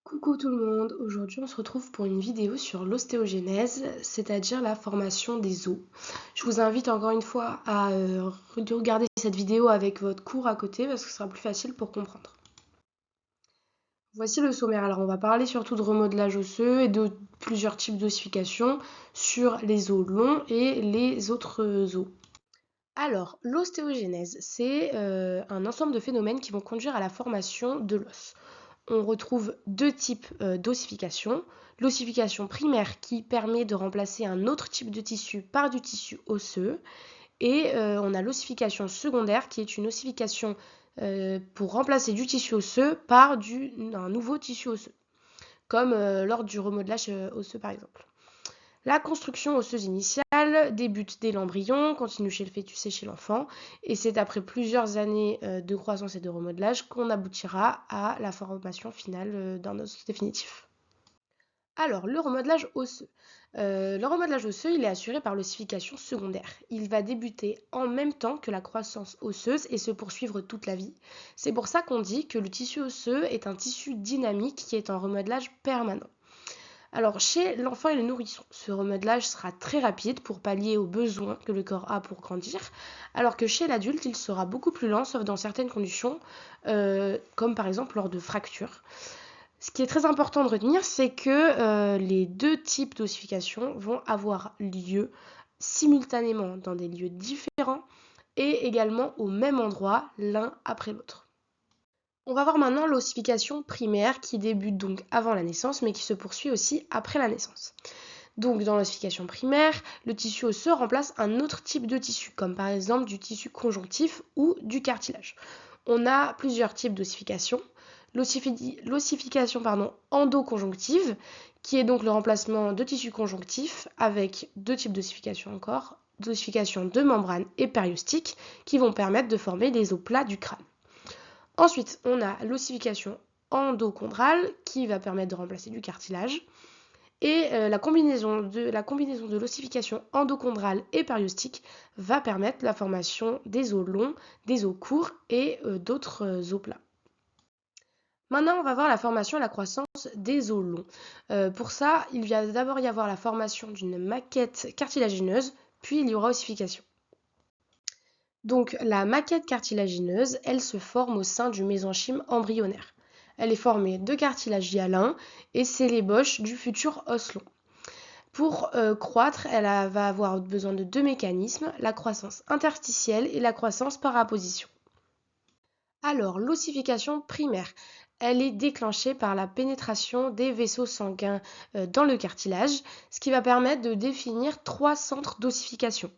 Coucou tout le monde, aujourd'hui on se retrouve pour une vidéo sur l'ostéogenèse, c'est-à-dire la formation des os. Je vous invite encore une fois à regarder cette vidéo avec votre cours à côté parce que ce sera plus facile pour comprendre. Voici le sommaire. Alors on va parler surtout de remodelage osseux et de plusieurs types d'ossification sur les os longs et les autres os. Alors, l'ostéogenèse, c'est un ensemble de phénomènes qui vont conduire à la formation de l'os. On retrouve deux types d'ossification. L'ossification primaire qui permet de remplacer un autre type de tissu par du tissu osseux. Et on a l'ossification secondaire qui est une ossification pour remplacer du tissu osseux par un nouveau tissu osseux, comme lors du remodelage osseux par exemple. La construction osseuse initiale débute dès l'embryon, continue chez le fœtus et chez l'enfant, et c'est après plusieurs années de croissance et de remodelage qu'on aboutira à la formation finale d'un os définitif. Alors, le remodelage osseux. Le remodelage osseux, il est assuré par l'ossification secondaire. Il va débuter en même temps que la croissance osseuse et se poursuivre toute la vie. C'est pour ça qu'on dit que le tissu osseux est un tissu dynamique qui est en remodelage permanent. Alors, chez l'enfant et le nourrisson, ce remodelage sera très rapide pour pallier aux besoins que le corps a pour grandir, alors que chez l'adulte, il sera beaucoup plus lent, sauf dans certaines conditions, comme par exemple lors de fractures. Ce qui est très important de retenir, c'est que les deux types d'ossification vont avoir lieu simultanément dans des lieux différents et également au même endroit, l'un après l'autre. On va voir maintenant l'ossification primaire qui débute donc avant la naissance mais qui se poursuit aussi après la naissance. Donc dans l'ossification primaire, le tissu osseux remplace un autre type de tissu, comme par exemple du tissu conjonctif ou du cartilage. On a plusieurs types d'ossification. L'ossification endoconjonctive, qui est donc le remplacement de tissu conjonctif avec deux types d'ossification encore, d'ossification de membrane et périostique, qui vont permettre de former les os plats du crâne. Ensuite, on a l'ossification endochondrale qui va permettre de remplacer du cartilage. Et la combinaison de l'ossification endochondrale et périostique va permettre la formation des os longs, des os courts et d'autres os plats. Maintenant, on va voir la formation et la croissance des os longs. Pour ça, il va d'abord y avoir la formation d'une maquette cartilagineuse, puis il y aura ossification. Donc la maquette cartilagineuse, elle se forme au sein du mésenchyme embryonnaire. Elle est formée de cartilage hyalin et c'est l'ébauche du futur os long. Pour croître, elle va avoir besoin de deux mécanismes, la croissance interstitielle et la croissance par apposition. Alors, l'ossification primaire, elle est déclenchée par la pénétration des vaisseaux sanguins dans le cartilage, ce qui va permettre de définir trois centres d'ossification.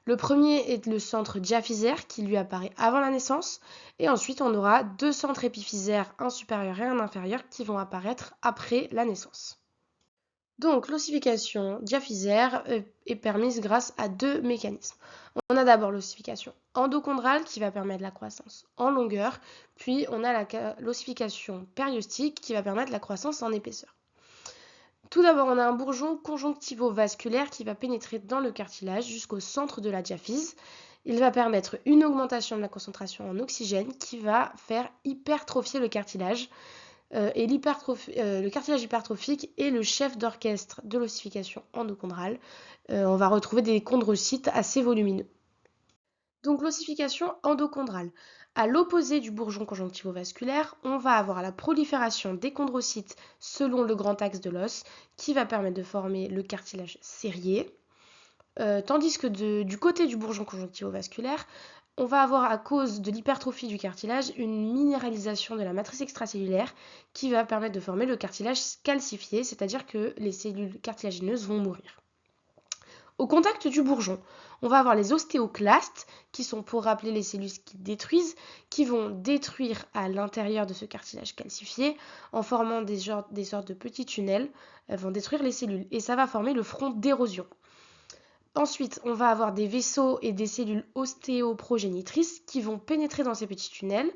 Le premier est le centre diaphysaire qui lui apparaît avant la naissance, et ensuite on aura deux centres épiphysaires, un supérieur et un inférieur, qui vont apparaître après la naissance. Donc l'ossification diaphysaire est permise grâce à deux mécanismes. On a d'abord l'ossification endochondrale qui va permettre la croissance en longueur, puis on a l'ossification périostique qui va permettre la croissance en épaisseur. Tout d'abord, on a un bourgeon conjonctivo-vasculaire qui va pénétrer dans le cartilage jusqu'au centre de la diaphyse. Il va permettre une augmentation de la concentration en oxygène qui va faire hypertrophier le cartilage. Et le cartilage hypertrophique est le chef d'orchestre de l'ossification endochondrale. On va retrouver des chondrocytes assez volumineux. Donc l'ossification endochondrale. À l'opposé du bourgeon conjonctivo-vasculaire, on va avoir la prolifération des chondrocytes selon le grand axe de l'os qui va permettre de former le cartilage serrié. Tandis que du côté du bourgeon conjonctivo-vasculaire, on va avoir à cause de l'hypertrophie du cartilage une minéralisation de la matrice extracellulaire qui va permettre de former le cartilage calcifié, c'est-à-dire que les cellules cartilagineuses vont mourir. Au contact du bourgeon, on va avoir les ostéoclastes, qui sont pour rappeler les cellules qui détruisent, qui vont détruire à l'intérieur de ce cartilage calcifié en formant des sortes de petits tunnels, elles vont détruire les cellules et ça va former le front d'érosion. Ensuite, on va avoir des vaisseaux et des cellules ostéoprogénitrices qui vont pénétrer dans ces petits tunnels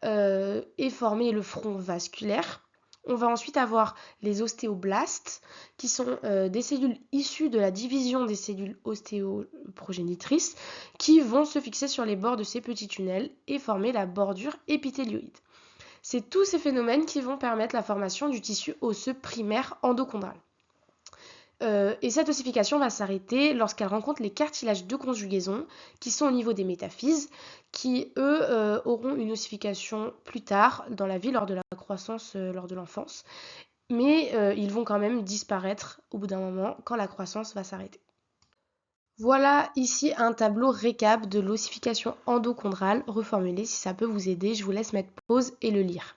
et former le front vasculaire. On va ensuite avoir les ostéoblastes, qui sont des cellules issues de la division des cellules ostéoprogénitrices, qui vont se fixer sur les bords de ces petits tunnels et former la bordure épithélioïde. C'est tous ces phénomènes qui vont permettre la formation du tissu osseux primaire endochondral. Et cette ossification va s'arrêter lorsqu'elle rencontre les cartilages de conjugaison qui sont au niveau des métaphyses, qui eux auront une ossification plus tard dans la vie lors de la croissance lors de l'enfance, mais ils vont quand même disparaître au bout d'un moment quand la croissance va s'arrêter. Voilà ici un tableau récap de l'ossification endochondrale reformulé. Si ça peut vous aider, je vous laisse mettre pause et le lire.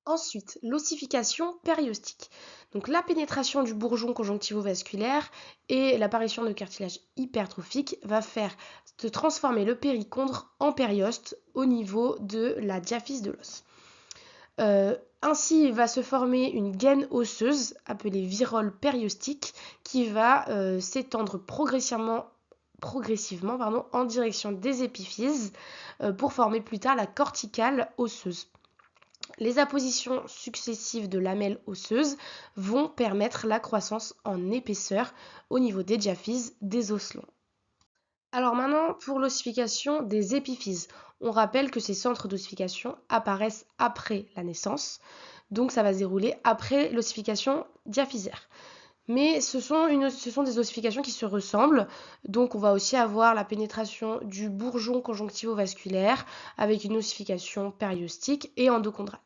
Ensuite, l'ossification périostique. Donc la pénétration du bourgeon conjonctivo-vasculaire et l'apparition de cartilage hypertrophique va faire de transformer le périchondre en périoste au niveau de la diaphyse de l'os. Ainsi, il va se former une gaine osseuse appelée virole périostique qui va s'étendre progressivement en direction des épiphyses pour former plus tard la corticale osseuse. Les appositions successives de lamelles osseuses vont permettre la croissance en épaisseur au niveau des diaphyses des os longs. Alors maintenant, pour l'ossification des épiphyses, on rappelle que ces centres d'ossification apparaissent après la naissance, donc ça va se dérouler après l'ossification diaphysaire. Mais ce sont des ossifications qui se ressemblent, donc on va aussi avoir la pénétration du bourgeon conjonctivo-vasculaire avec une ossification périostique et endochondrale.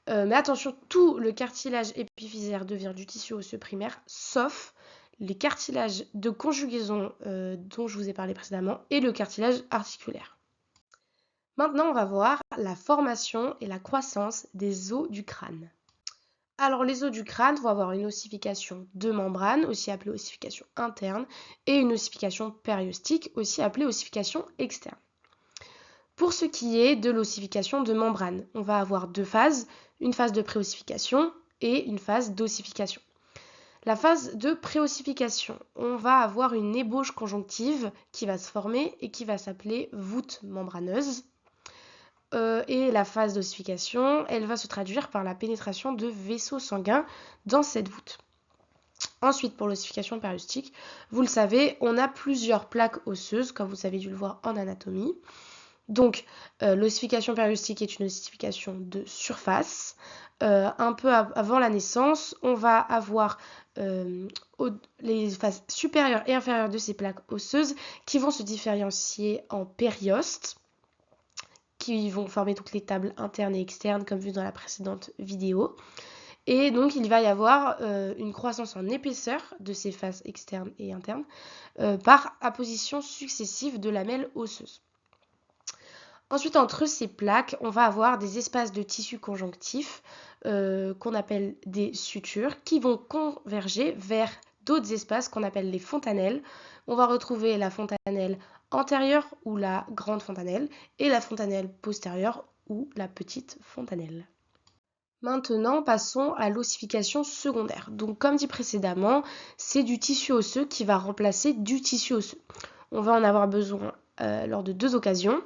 Mais attention, tout le cartilage épiphysaire devient du tissu osseux primaire, sauf les cartilages de conjugaison dont je vous ai parlé précédemment et le cartilage articulaire. Maintenant, on va voir la formation et la croissance des os du crâne. Alors, les os du crâne vont avoir une ossification de membrane, aussi appelée ossification interne, et une ossification périostique, aussi appelée ossification externe. Pour ce qui est de l'ossification de membrane, on va avoir deux phases, une phase de préossification et une phase d'ossification. La phase de préossification, on va avoir une ébauche conjonctive qui va se former et qui va s'appeler voûte membraneuse. Et la phase d'ossification, elle va se traduire par la pénétration de vaisseaux sanguins dans cette voûte. Ensuite, pour l'ossification périostique, vous le savez, on a plusieurs plaques osseuses, comme vous avez dû le voir en anatomie. Donc, l'ossification périostique est une ossification de surface. Un peu avant la naissance, on va avoir les phases supérieures et inférieures de ces plaques osseuses qui vont se différencier en périostes, qui vont former toutes les tables internes et externes comme vu dans la précédente vidéo. Et donc il va y avoir une croissance en épaisseur de ces faces externes et internes par apposition successive de lamelles osseuses. Ensuite, entre ces plaques, on va avoir des espaces de tissu conjonctif qu'on appelle des sutures qui vont converger vers d'autres espaces qu'on appelle les fontanelles. On va retrouver la fontanelle antérieure ou la grande fontanelle et la fontanelle postérieure ou la petite fontanelle. Maintenant, passons à l'ossification secondaire. Donc, comme dit précédemment, c'est du tissu osseux qui va remplacer du tissu osseux. On va en avoir besoin lors de deux occasions.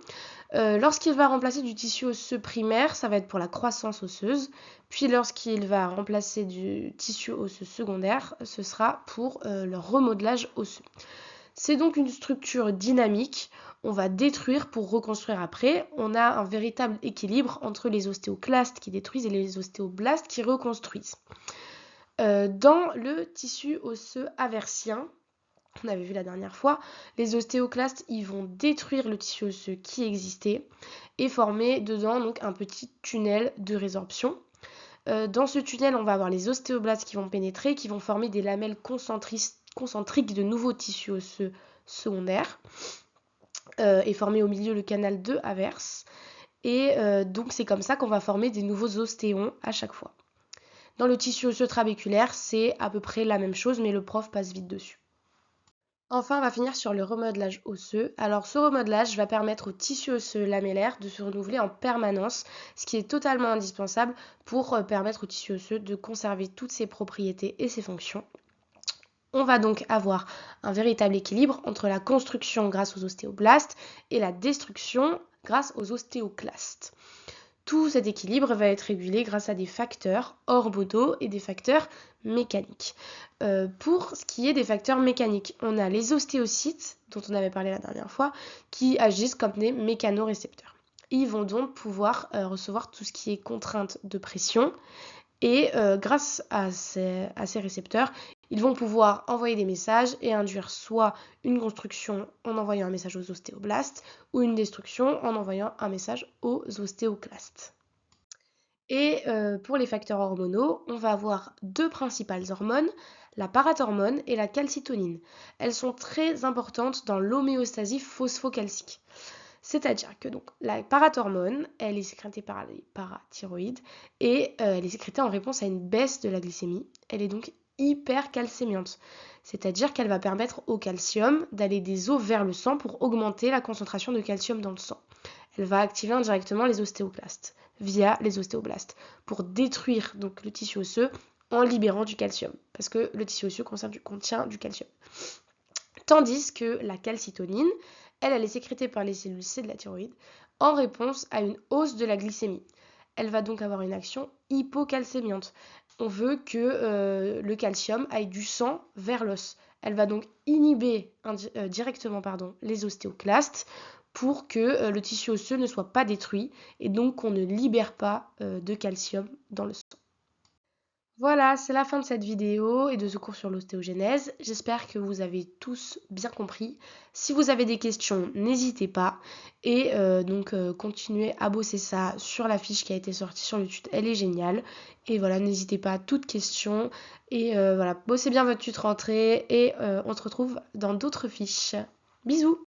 Lorsqu'il va remplacer du tissu osseux primaire, ça va être pour la croissance osseuse. Puis lorsqu'il va remplacer du tissu osseux secondaire, ce sera pour le remodelage osseux. C'est donc une structure dynamique. On va détruire pour reconstruire après. On a un véritable équilibre entre les ostéoclastes qui détruisent et les ostéoblastes qui reconstruisent. Dans le tissu osseux aversien, on avait vu la dernière fois, les ostéoclastes ils vont détruire le tissu osseux qui existait et former dedans donc un petit tunnel de résorption. Dans ce tunnel, on va avoir les ostéoblastes qui vont pénétrer, qui vont former des lamelles concentriques de nouveaux tissus osseux secondaires et former au milieu le canal de Havers. Et donc c'est comme ça qu'on va former des nouveaux ostéons à chaque fois. Dans le tissu osseux trabéculaire, c'est à peu près la même chose, mais le prof passe vite dessus. Enfin, on va finir sur le remodelage osseux. Alors, ce remodelage va permettre au tissu osseux lamellaire de se renouveler en permanence, ce qui est totalement indispensable pour permettre au tissu osseux de conserver toutes ses propriétés et ses fonctions. On va donc avoir un véritable équilibre entre la construction grâce aux ostéoblastes et la destruction grâce aux ostéoclastes. Tout cet équilibre va être régulé grâce à des facteurs hormonaux et des facteurs mécaniques. Pour ce qui est des facteurs mécaniques, on a les ostéocytes, dont on avait parlé la dernière fois, qui agissent comme des mécanorécepteurs. Ils vont donc pouvoir recevoir tout ce qui est contrainte de pression et grâce à ces récepteurs, ils vont pouvoir envoyer des messages et induire soit une construction en envoyant un message aux ostéoblastes ou une destruction en envoyant un message aux ostéoclastes. Et pour les facteurs hormonaux, on va avoir deux principales hormones, la parathormone et la calcitonine. Elles sont très importantes dans l'homéostasie phosphocalcique. C'est-à-dire que donc la parathormone, elle est sécrétée par les parathyroïdes et elle est sécrétée en réponse à une baisse de la glycémie. Elle est donc hypercalcémiante. C'est-à-dire qu'elle va permettre au calcium d'aller des os vers le sang pour augmenter la concentration de calcium dans le sang. Elle va activer indirectement les ostéoclastes via les ostéoblastes pour détruire donc le tissu osseux en libérant du calcium parce que le tissu osseux contient du calcium. Tandis que la calcitonine, elle est sécrétée par les cellules C de la thyroïde en réponse à une hausse de la glycémie. Elle va donc avoir une action hypocalcémiante. On veut que le calcium aille du sang vers l'os. Elle va donc inhiber directement les ostéoclastes pour que le tissu osseux ne soit pas détruit et donc qu'on ne libère pas de calcium dans le sang. Voilà, c'est la fin de cette vidéo et de ce cours sur l'ostéogenèse. J'espère que vous avez tous bien compris. Si vous avez des questions, n'hésitez pas. Et continuez à bosser ça sur la fiche qui a été sortie sur le tuto. Elle est géniale. Et voilà, n'hésitez pas à toute question. Et voilà, bossez bien votre tuto rentrée. Et on se retrouve dans d'autres fiches. Bisous!